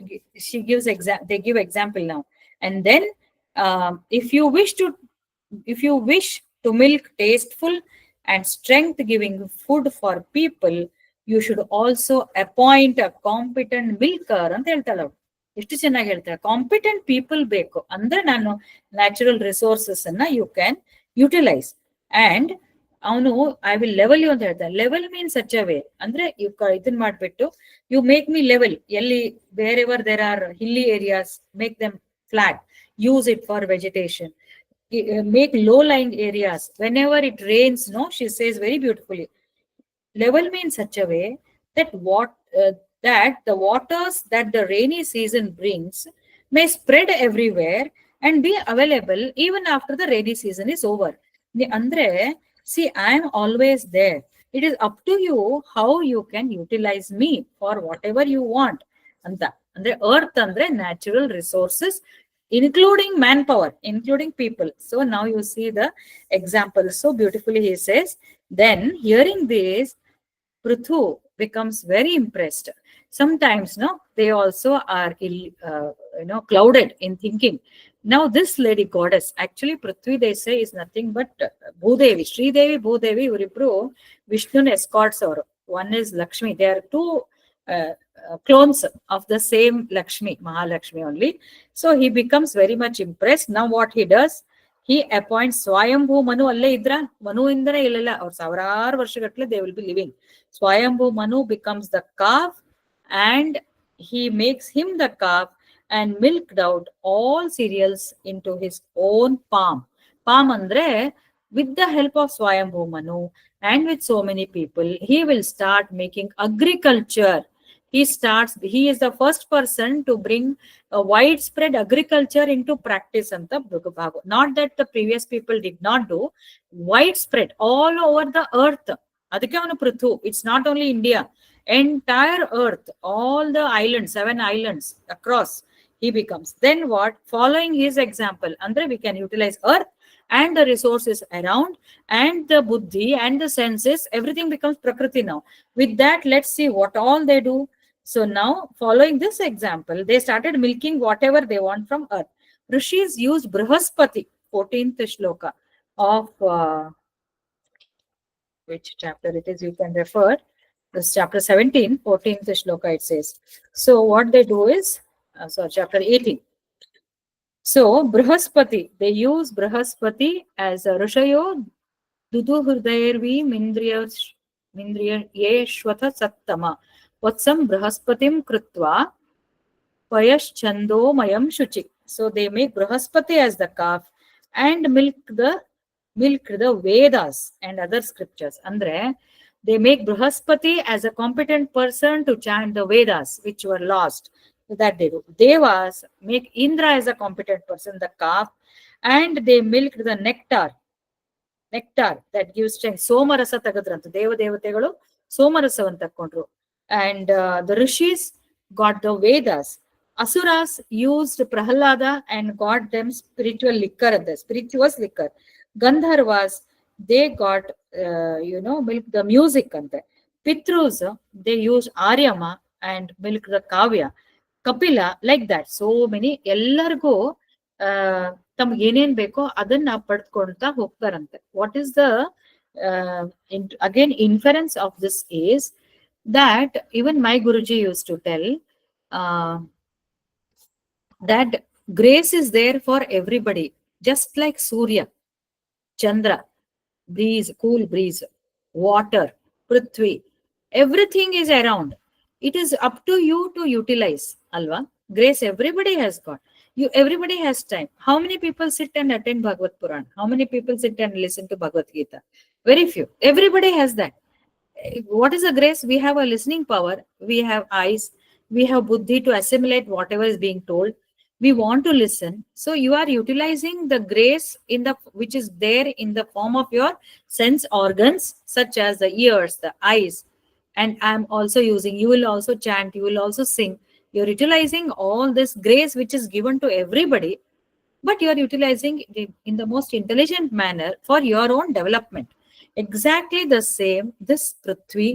She gives They give example now, and then if you wish to milk tasteful and strength-giving food for people, you should also appoint a competent milker ಅಂತ ಹೇಳ್ತಾಳೆ ಅವಳು. ಎಷ್ಟು ಚೆನ್ನಾಗಿ ಹೇಳ್ತಾರೆ, competent people ಬೇಕು ಅಂದ್ರೆ ನಾನು natural resources ಅನ್ನ ಯು ಕ್ಯಾನ್ ಯುಟಿಲೈಸ್. ಅಂಡ್ ಅವನು ಐ ವಿಲ್ ಲೆವೆಲ್ ಯು ಅಂತ ಹೇಳ್ತಾನೆ. Level means such a way ಅಂದ್ರೆ ಇದನ್ ಮಾಡ್ಬಿಟ್ಟು ಯು ಮೇಕ್ ಮಿ ಲೆವೆಲ್. ಎಲ್ಲಿ ಬೇರೆವರ್ there are hilly areas, make them flat, use it for vegetation. Make low-lying areas. Whenever it rains, no, she says very beautifully, level me in such a way that that the waters that the rainy season brings may spread everywhere and be available even after the rainy season is over. Andre, see, I am always there. It is up to you how you can utilize me for whatever you want. Anta andre earth andre natural resources, including manpower, including people. So now you see the example so beautifully. He says, then hearing this, Prithu becomes very impressed. Sometimes, no, they also are clouded in thinking. Now this lady goddess, actually Prithvi they say is nothing but Bhudevi, Sridevi, Bhudevi, Uribru Vishnun escorts her. One is Lakshmi. They are two clones of the same Lakshmi, Mahalakshmi only. So he becomes very much impressed. Now what he does, he appoints Swayambhu Manu. Alle idra Manu indra illalla, or savrar varshagatle they will be living. Swayambhu Manu becomes the calf, and he makes him the calf and milked out all cereals into his own palm. Palm andre, with the help of Swayambhu Manu and with so many people, he will start making agriculture. He is the first person to bring a widespread agriculture into practice. Not that the previous people did not do, widespread all over the earth. Prithu, it's not only India, entire earth, all the islands, 7 islands across, he becomes. Then what? Following his example, andre we can utilize earth and the resources around, and the buddhi and the senses, everything becomes prakriti now. With that, let's see what all they do. So now, following this example, they started milking whatever they want from earth. Rishis used Brihaspati, 14th shloka of which chapter it is, you can refer. This chapter 17, 14th shloka it says. So what they do is, chapter 18. So Brihaspati, they use Brihaspati as a Rishayo Dudu Hurdayarvi Mindriya Yeshwata Sattama Vatsam Brahaspatim Krutva Payaschando Mayam Shuchi. So they make Brihaspati as the calf and milk the Vedas and other scriptures. Andre, they make Brihaspati as a competent person to chant the Vedas which were lost. That they do. Devas make Indra as a competent person, the calf, and they milk the nectar that gives strength. Somarasa tagadrantu. Devategalu Somarasavanta takondru. And the rishis got the Vedas. Asuras used Prahalada and got them spiritual liquor, spirituous liquor. Gandharvas, they got milk the music. Pitrus, they used Aryama and milk the Kavya. Kapila, like that. So many ಎಲ್ಲರಿಗೂ ತಮ್ಗೆ ಏನೇನ್ ಬೇಕೋ ಅದನ್ನ ಪಡ್ಕೊಳ್ತಾ ಹೋಗ್ತಾರಂತೆ. What is the again inference of this is that even my Guruji used to tell that grace is there for everybody, just like Surya, Chandra, breeze, cool breeze, water, Prithvi, everything is around. It is up to you to utilize, alva. Grace everybody has got. Everybody has time. How many people sit and attend Bhagavad Puran? How many people sit and listen to Bhagavad Gita? Very few. Everybody has that. What is the grace? We have a listening power. We have eyes. We have buddhi to assimilate whatever is being told. We want to listen. So you are utilizing the grace which is there in the form of your sense organs, such as the ears, the eyes. And I'm also using, you will also chant, you will also sing. You're utilizing all this grace which is given to everybody. but you are utilizing it in the most intelligent manner for your own development. Exactly the same, this Prithvi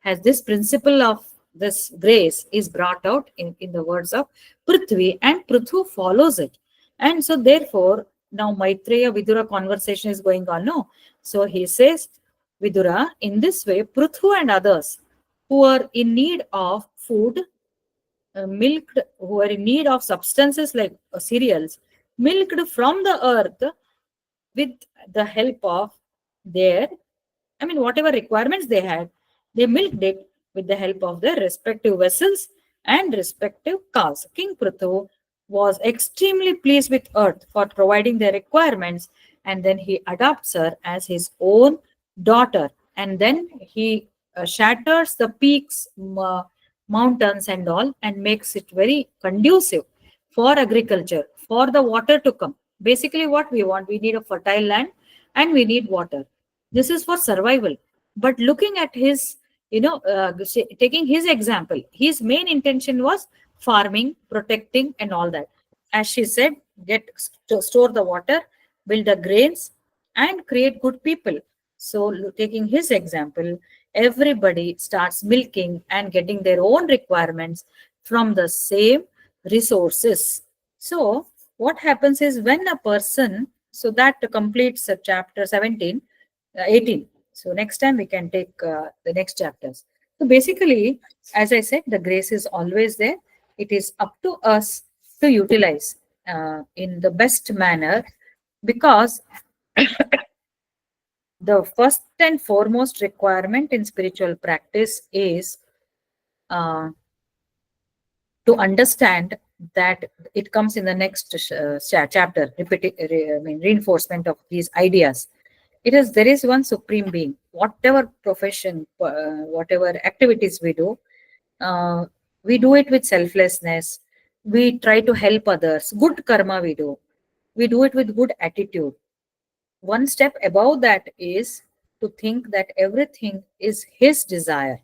has this principle of this grace is brought out in the words of Prithvi, and Prithu follows it. And so therefore, now Maitreya Vidura conversation is going on. No, so he says, Vidura, in this way, Prithu and others who are in need of food, milked, who are in need of substances like cereals, milked from the earth with the help of their, I mean, whatever requirements they had, they milked it with the help of their respective vessels and respective cows. King Prithu was extremely pleased with earth for providing their requirements, and then he adopts her as his own daughter. And then he shatters the peaks, mountains, and all, and makes it very conducive for agriculture, for the water to come. Basically, what we want, we need a fertile land and we need water. This is for survival. But looking at his, taking his example, his main intention was farming, protecting, and all that. As she said, store the water, build the grains, and create good people. So, taking his example, everybody starts milking and getting their own requirements from the same resources. So, what happens is when a person, so that completes chapter 17, 18. So next time we can take the next chapters. So basically, as I said, the grace is always there. It is up to us to utilize in the best manner, because the first and foremost requirement in spiritual practice is to understand that it comes in the next chapter, reinforcement of these ideas. There is one supreme being. Whatever profession, whatever activities we do it with selflessness. We try to help others. Good karma we do. We do it with good attitude. One step above that is to think that everything is his desire.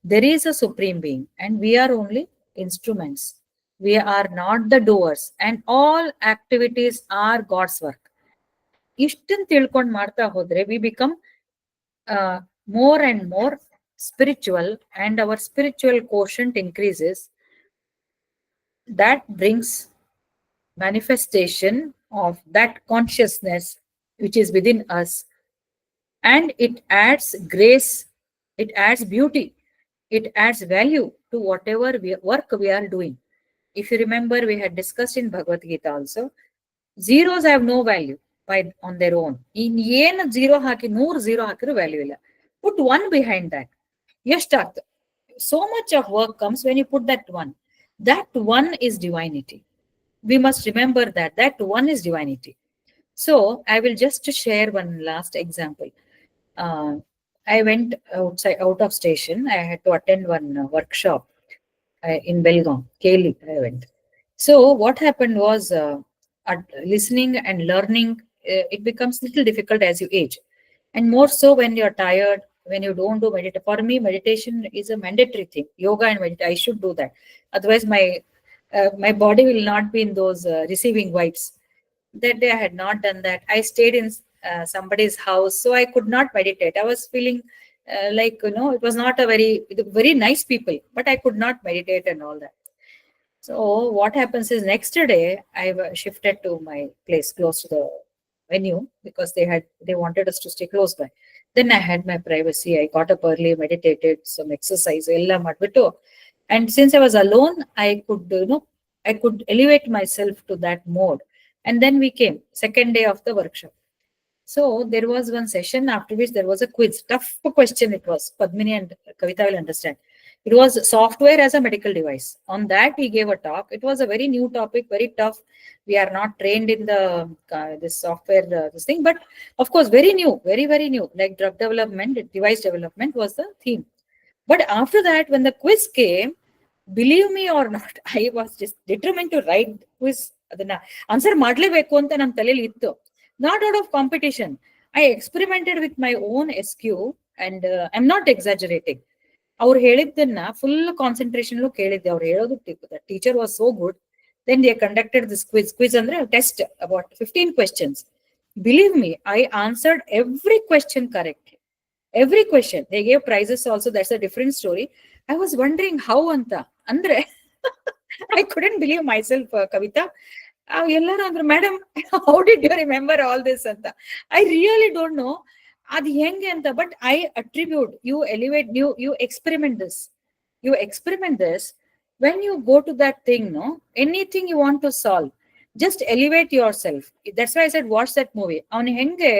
There is a supreme being and we are only instruments. We are not the doers, and all activities are God's work. ಇಷ್ಟನ್ನು ತಿಳ್ಕೊಂಡು ಮಾಡ್ತಾ ಹೋದ್ರೆ we become more and more spiritual, and our spiritual quotient increases. That brings manifestation of that consciousness which is within us, and it adds grace, it adds beauty, it adds value to whatever work we are doing. If you remember, we had discussed in Bhagavad Gita also, zeros have no value on their own. In yen zero haki 100 zero hakiru value illa. Put one behind that. Yeshtart. So much of work comes when you put that one. That one is divinity. We must remember that one is divinity. So I will just share one last example. I went out of station. I had to attend one workshop in Belgaum, Keli. I went. So what happened was, listening and learning, it becomes a little difficult as you age, and more so when you're tired, when you don't do meditation. For me, meditation is a mandatory thing. Yoga and meditation, I should do that. Otherwise, my body will not be in those receiving vibes. That day, I had not done that. I stayed in somebody's house, so I could not meditate. I was feeling it was not a very nice people, but I could not meditate and all that. So what happens is, next day I shifted to my place close to the venue, because they wanted us to stay close by. Then I had my privacy. I got up early, meditated, some exercise, ella madbittu. And since I was alone, I could elevate myself to that mode. And then we came, second day of the workshop. So there was one session after which there was a quiz. Tough question it was. Padmini and Kavita will understand. It was software as a medical device. On that, he gave a talk. It was a very new topic, very tough. We are not trained in this software, this thing. But of course, very new, very, very new. Like drug development, device development was the theme. But after that, when the quiz came, believe me or not, I was just determined to write quiz. Adana answer ಮಾಡಲೇಬೇಕು ಅಂತ ನನ್ನ ತಲೆಯಲ್ಲಿ ಇತ್ತು. Not out of competition. I experimented with my own SQ, and I'm not exaggerating. ಅವ್ರು ಹೇಳಿದ್ದನ್ನ full concentration ಕೇಳಿದ್ದೆ. ಅವ್ರು ಹೇಳೋದು teacher was so good. Then they conducted this quiz ಅಂದ್ರೆ test, about 15 questions. Believe me, I answered every question correctly. Every question. They gave prizes also. That's a different story. I was wondering how anta. Andre, I couldn't believe myself, Kavita. ಎಲ್ಲರೂ ಅಂದ್ರು, madam how did you remember all this ಅಂತ. I really don't know ಅದು ಹೆಂಗೆ ಅಂತ. But I attribute, you elevate, you experiment this. You experiment this. When you go to that thing, no, anything you want to solve, just elevate yourself. That's why I said watch that movie. ಅವನು ಹೆಂಗೆ,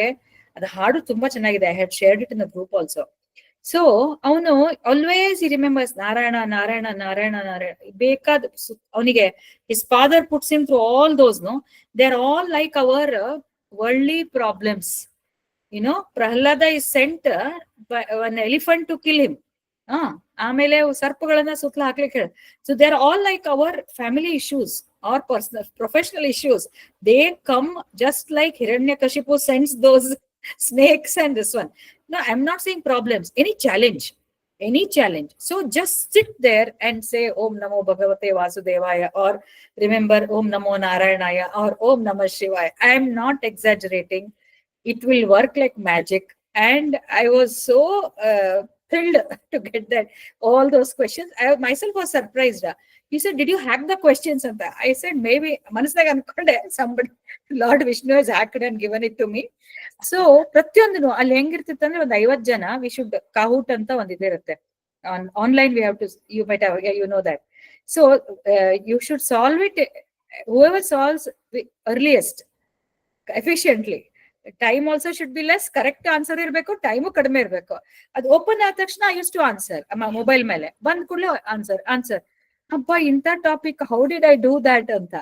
ಅದು ಹಾಡು ತುಂಬಾ ಚೆನ್ನಾಗಿದೆ. I had shared it in the group also. So ಅವನು always he remembers Narayana Narayana Narayana Narayana. ಬೇಕಾದ ಅವನಿಗೆ his father puts him through all those, no, they're all like our worldly problems. Prahlada is sent by an elephant to kill him. ಆಮೇಲೆ ಸರ್ಪಗಳನ್ನ ಸುತ್ತಲ ಹಾಕ್ಲಿಕ್ಕೆ ಹೇಳ. So they are all like our family issues or personal professional issues. They come just like Hiranyakashipu sends those snakes and this one. No, I'm not saying problems, any challenge. So just sit there and say Om Namo Bhagavate Vasudevaya, or remember Om Namo Narayanaya, or Om Namah Shivaya. I am not exaggerating. It will work like magic. And I was so thrilled to get that all those questions. I myself was surprised. He said, did you hack the questions? And I said, maybe manasnag ankonde somebody, Lord Vishnu has hacked and given it to me. So ಪ್ರತಿಯೊಂದನು ಅಲ್ಲಿ ಹೆಂಗಿರ್ತಿತ್ತು ಅಂದ್ರೆ ಒಂದು 50 ಜನ we should ಕಾಹುಟ್ ಅಂತ ಒಂದಿದೆ ಇರುತ್ತೆ. Online we have to, you might have, you know that. So you should solve it, whoever solves earliest efficiently. Time also should be less. Correct answer ಇರಬೇಕು, time ಕಡಿಮೆ ಇರಬೇಕು. ಅದು ಓಪನ್ ಆದ ತಕ್ಷಣ I use to answer mobile ಮೇಲೆ ಬಂದ್ ಕೂಡಲೇ answer. ಅಪ್ಪ ಇಂಥ topic, how did I do that ಅಂತ.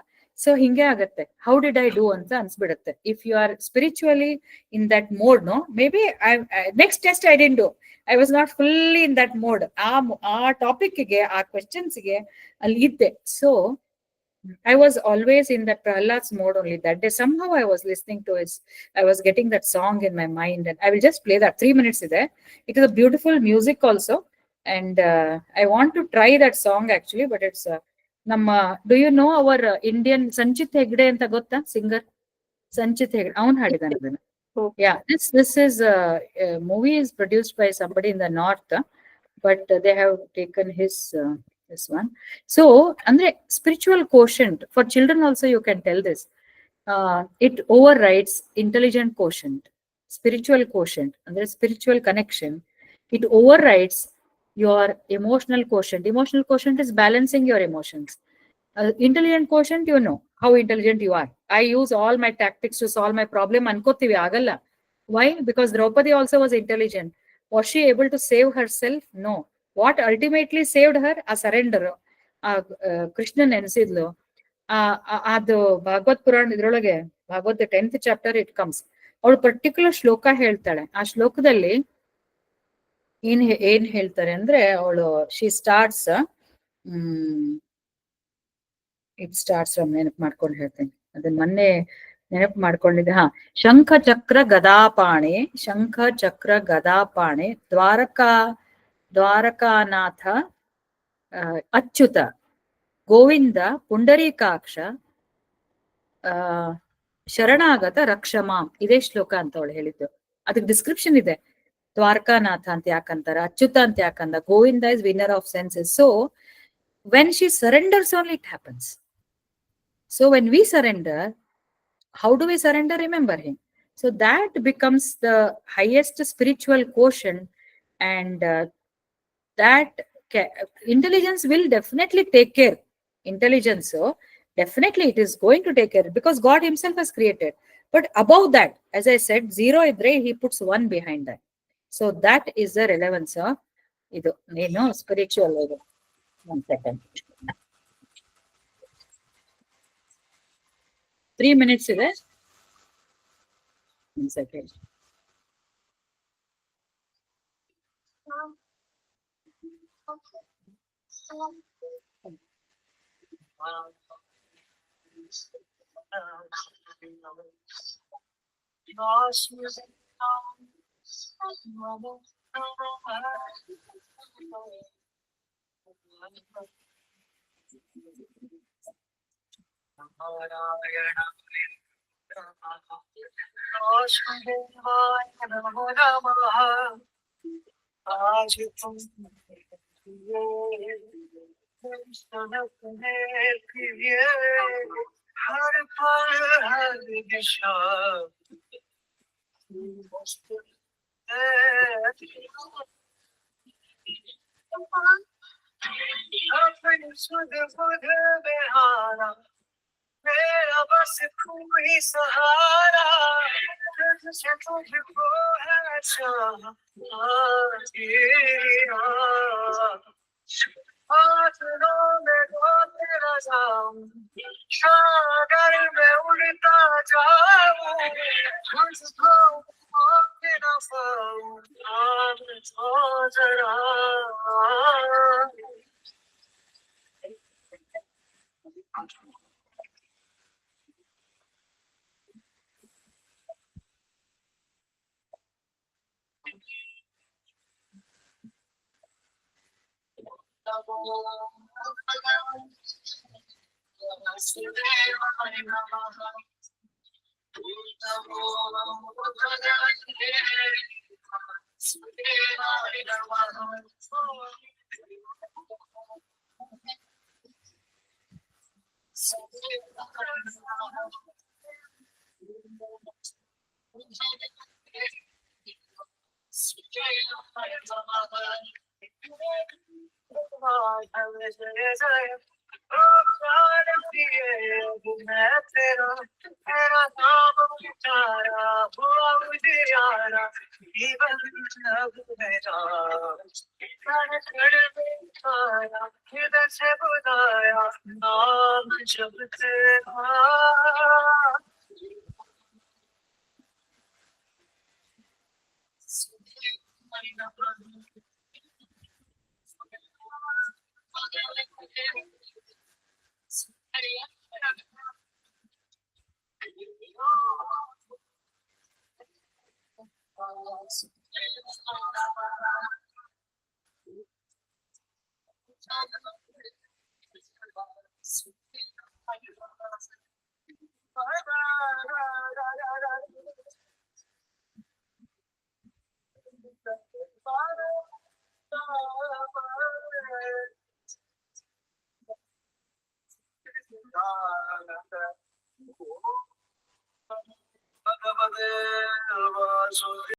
ಸೊ ಹಿಂಗೆ ಆಗತ್ತೆ, ಹೌ ಡಿಡ್ ಐ ಡೂ ಅಂತ ಅನ್ಸ್ಬಿಡುತ್ತೆ. If you are spiritually in that mode, no, maybe next test I did do, I was not fully in that mode. ಆ ಟಾಪಿಕ್ಗೆ, ಆ ಕ್ವೆಶ್ಚನ್ಸ್ಗೆ ಅಲ್ಲಿ ಇದ್ದೆ. So I was always in that Prahlad's mode only that day. Somehow I was listening to it. I was getting that song in my mind, and I will just play that 3 minutes there. It is a beautiful music also. And I want to try that song actually, but it's Namma. Do you know our Indian Sanchit Hegde anta gotta, singer? Sanchit Hegde. Avun hadidane adana. Yeah, this is movie is produced by somebody in the north, but they have taken his this one. So andre spiritual quotient for children also, you can tell this. It overrides intelligent quotient. Spiritual quotient andre spiritual connection, it overrides your emotional quotient. Emotional quotient is balancing your emotions. Intelligent quotient, you know how intelligent you are. I use all my tactics to solve my problem ankotivi, agalla. Why? Because Draupadi also was intelligent. Was she able to save herself? No. What ultimately saved her? A surrender. Krishna ನೆನೆಸಿದ್ಲು. ಅದು ಭಾಗವತ್ ಪುರಾಣ ಇದ್ರೊಳಗೆ, Bhagwat 10th chapter it comes. ಅವಳು particular ಶ್ಲೋಕ ಹೇಳ್ತಾಳೆ. ಆ ಶ್ಲೋಕದಲ್ಲಿ ಏನ್ ಹೇಳ್ತಾರೆ ಅಂದ್ರೆ, ಅವಳು she starts, it starts from, ನೆನಪು ಮಾಡ್ಕೊಂಡು ಹೇಳ್ತೇನೆ ಅದನ್ನ, ಮೊನ್ನೆ ನೆನಪು ಮಾಡ್ಕೊಂಡಿದ್ದೆ. ಶಂಖ ಚಕ್ರ ಗದಾಪಾಣೆ, ಶಂಖ ಚಕ್ರ ಗದಾಪಾಣೆ, ದ್ವಾರಕಾನಾಥ ಅಚ್ಯುತ ಗೋವಿಂದ ಪುಂಡರೀಕಾಕ್ಷ ಶರಣಾಗತ ರಕ್ಷಮಾಂ. ಇದೇ ಶ್ಲೋಕ ಅಂತ ಅವಳು ಹೇಳಿದ್ದು. ಅದಕ್ಕೆ ಡಿಸ್ಕ್ರಿಪ್ಷನ್ ಇದೆ. ದ್ವಾರಕಾನಾಥ ಅಂತ ಯಾಕಂತಾರ, ಅಚ್ಯುತ ಅಂತ ಯಾಕಂದ, Govinda is winner of senses. So when she surrenders only it happens. So when we surrender, how do we surrender? Remember him. So that becomes the highest spiritual quotient, and that intelligence will definitely take care. Intelligence, so definitely it is going to take care, because God himself has created. But above that, as I said, 0 idre he puts 1 behind that. So that is the relevance of idu, spiritual. 1 second. 3 minutes ಇದೆ. 1 second. आज तुम हर पल हर दिशा अपनी सुध बुध बेहारा मेरा बस तू ही सहारा तुझसे तुझको है चाहा आसमां में तो तेरा जाऊं सागर में उड़ता जाऊं तुझको पाके न पाऊं आग तो जरा तेरा नाम पुकारा हुआ मुझे यारा जीवन अब मेरा किधर से बुलाया नाम जब तेरा Bhagavad Puran Skanda IV